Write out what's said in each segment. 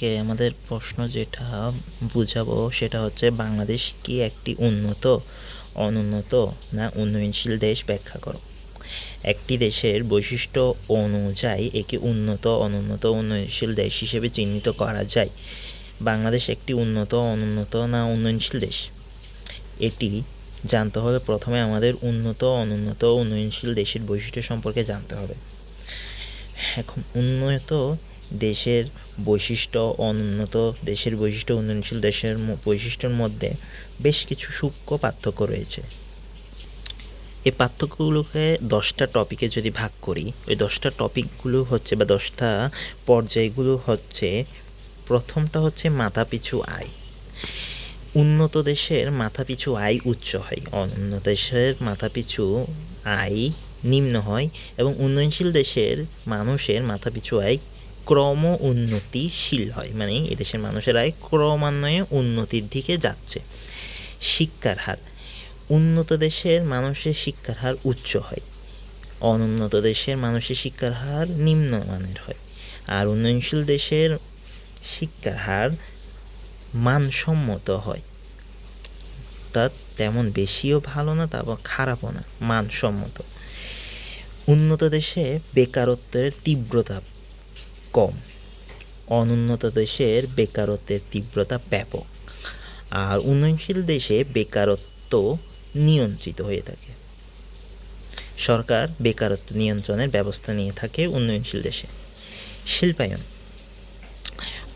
আজকে আমাদের প্রশ্ন যেটা বুঝাবো সেটা হচ্ছে, বাংলাদেশ কি একটি উন্নত, অনুন্নত না উন্নয়নশীল দেশ ব্যাখ্যা করো। একটি দেশের বৈশিষ্ট্য অনুযায়ী একে উন্নত, অনুন্নত, উন্নয়নশীল দেশ হিসেবে চিহ্নিত করা যায়। বাংলাদেশ একটি উন্নত, অনুন্নত না উন্নয়নশীল দেশ, এটি জানতে হলে প্রথমে আমাদের উন্নত, অনুন্নত, উন্নয়নশীল দেশের বৈশিষ্ট্য সম্পর্কে জানতে হবে। এখন উন্নত দেশের বৈশিষ্ট্য, অনুন্নত দেশের বৈশিষ্ট্য, উন্নয়নশীল দেশের বৈশিষ্ট্যের মধ্যে বেশ কিছু সূক্ষ্ম পার্থক্য রয়েছে। এই পার্থক্যগুলোকে 10টা টপিকে যদি ভাগ করি, ওই 10টা টপিকগুলো হচ্ছে বা 10টা পর্যায়গুলো হচ্ছে, প্রথমটা হচ্ছে মাথাপিছু আয়। উন্নত দেশের মাথাপিছু আয় উচ্চ হয়, অনুন্নত দেশের মাথাপিছু আয় নিম্ন হয়, এবং উন্নয়নশীল দেশের মানুষের মাথাপিছু আয় ক্রম উন্নতিশীল হয়, মানে এদেশের মানুষের আয় ক্রমান্বয়ে উন্নতির দিকে যাচ্ছে। শিক্ষার হার, উন্নত দেশের মানুষের শিক্ষার হার উচ্চ হয়, অনুন্নত দেশের মানুষের শিক্ষার হার নিম্নমানের হয়। আর উন্নয়নশীল দেশের শিক্ষার হার মানসম্মত হয়, তা তেমন বেশিও ভালো না, তারপর খারাপও না, মানসম্মত। উন্নত দেশে বেকারত্বের তীব্রতা কম, অনুন্নত দেশের বেকারত্বের তীব্রতা ব্যাপক। আর উন্নয়নশীল দেশে বেকারত্ব নিয়ন্ত্রিত হয়ে থাকে, সরকার বেকারত্ব নিয়ন্ত্রণের ব্যবস্থা নিয়ে থাকে উন্নয়নশীল দেশে। শিল্পায়ন,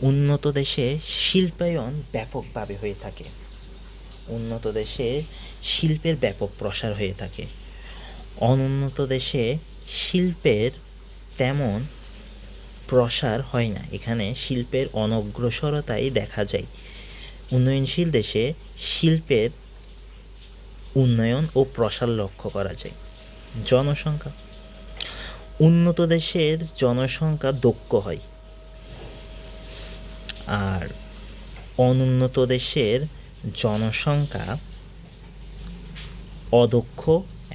উন্নত দেশে শিল্পায়ন ব্যাপকভাবে হয়ে থাকে, উন্নত দেশে শিল্পের ব্যাপক প্রসার হয়ে থাকে। অনুন্নত দেশে শিল্পের তেমন প্রসার হয় না, এখানে শিল্পের অনগ্রসরতাই দেখা যায়। উন্নয়নশীল দেশে শিল্পের উন্নয়ন ও প্রসার লক্ষ্য করা যায়। জনসংখ্যা, উন্নত দেশের জনসংখ্যা দক্ষ হয়, আর অনুন্নত দেশের জনসংখ্যা অদক্ষ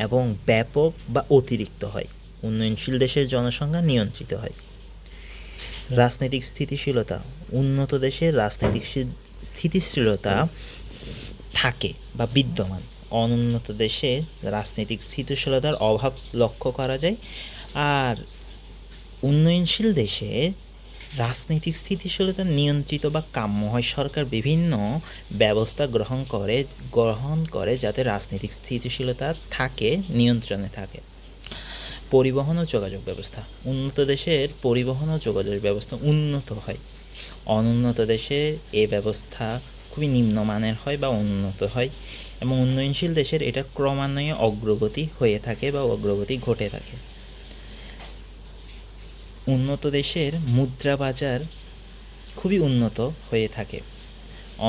এবং ব্যাপক বা অতিরিক্ত হয়। উন্নয়নশীল দেশের জনসংখ্যা নিয়ন্ত্রিত হয়। রাজনৈতিক স্থিতিশীলতা, উন্নত দেশের রাজনৈতিক স্থিতিশীলতা থাকে বা বিদ্যমান, অনুন্নত দেশে রাজনৈতিক স্থিতিশীলতার অভাব লক্ষ্য করা যায়। আর উন্নয়নশীল দেশে রাজনৈতিক স্থিতিশীলতা নিয়ন্ত্রিত বা কাম্য হয়, সরকার বিভিন্ন ব্যবস্থা গ্রহণ করে যাতে রাজনৈতিক স্থিতিশীলতা থাকে, নিয়ন্ত্রণে থাকে। পরিবহন ও যোগাযোগ ব্যবস্থা, উন্নত দেশের পরিবহন ও যোগাযোগ ব্যবস্থা উন্নত হয়, অনুন্নত দেশে এ ব্যবস্থা খুবই নিম্নমানের হয় বা উন্নত হয়, এবং উন্নয়নশীল দেশের এটা ক্রমান্বয়ে অগ্রগতি হয়ে থাকে বা অগ্রগতি ঘটে থাকে। উন্নত দেশের মুদ্রা বাজার খুবই উন্নত হয়ে থাকে,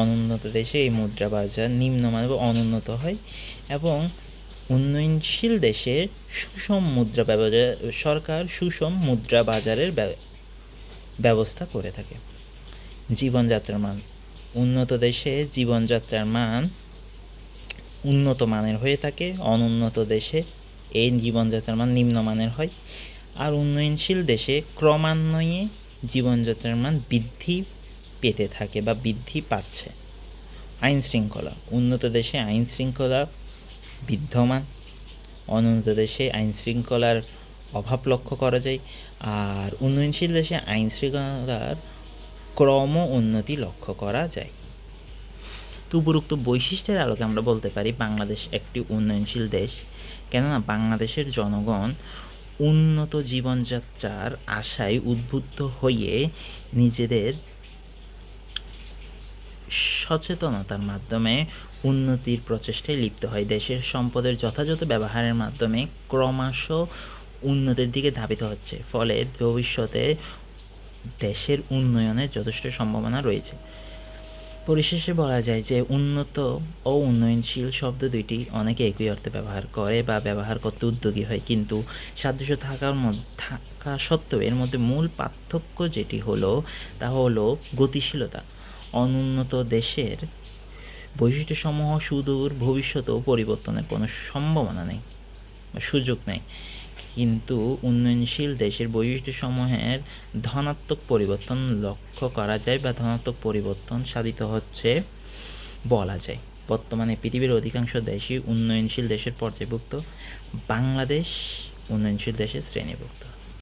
অনুন্নত দেশে এই মুদ্রা বাজার নিম্নমানের বা অনুন্নত হয়, এবং উন্নয়নশীল দেশে সুষম মুদ্রা বাজার, সরকার সুষম মুদ্রা বাজারের ব্যবস্থা করে থাকে। জীবনযাত্রার মান, উন্নত দেশে জীবনযাত্রার মান উন্নত মানের হয়ে থাকে, অনুন্নত দেশে এই জীবনযাত্রার মান নিম্নমানের হয়। আর উন্নয়নশীল দেশে ক্রমান্বয়ে জীবনযাত্রার মান বৃদ্ধি পেতে থাকে বা বৃদ্ধি পাচ্ছে। আইন শৃঙ্খলা, উন্নত দেশে আইন শৃঙ্খলা বিদ্যমান, অনুন্নত দেশে আইন শৃঙ্খলার অভাব লক্ষ্য করা যায়। আর উন্নয়নশীল দেশে আইন শৃঙ্খলার ক্রম উন্নতি লক্ষ্য করা যায়। তো উপরোক্ত বৈশিষ্ট্যের আলোকে আমরা বলতে পারি বাংলাদেশ একটি উন্নয়নশীল দেশ, কেননা বাংলাদেশের জনগণ উন্নত জীবনযাত্রার আশায় উদ্বুদ্ধ হয়ে নিজেদের সচেতনতার মাধ্যমে উন্নতির প্রচেষ্টায় লিপ্ত হয়, দেশের সম্পদের যথাযথ ব্যবহারের মাধ্যমে ক্রমশ উন্নতির দিকে ধাবিত হচ্ছে, ফলে ভবিষ্যতে দেশের উন্নয়নের যথেষ্ট সম্ভাবনা রয়েছে। পরিশেষে বলা যায় যে উন্নত ও উন্নয়নশীল শব্দ দুইটি অনেকে একই অর্থে ব্যবহার করে বা ব্যবহার করতে উদ্যোগী হয়, কিন্তু সাদৃশ্য থাকা সত্ত্বেও এর মধ্যে মূল পার্থক্য যেটি হলো তা হলো গতিশীলতা। অনুন্নত দেশের বৈশিষ্ট্যসমূহ সুদূর ভবিষ্যতেও পরিবর্তনের কোনো সম্ভাবনা নেই বা সুযোগ নেই, কিন্তু উন্নয়নশীল দেশের বৈশিষ্ট্যসমূহের ধনাত্মক পরিবর্তন লক্ষ্য করা যায় বা ধনাত্মক পরিবর্তন সাধিত হচ্ছে বলা যায়। বর্তমানে পৃথিবীর অধিকাংশ দেশই উন্নয়নশীল দেশের পর্যায়ভুক্ত, বাংলাদেশ উন্নয়নশীল দেশের শ্রেণীভুক্ত।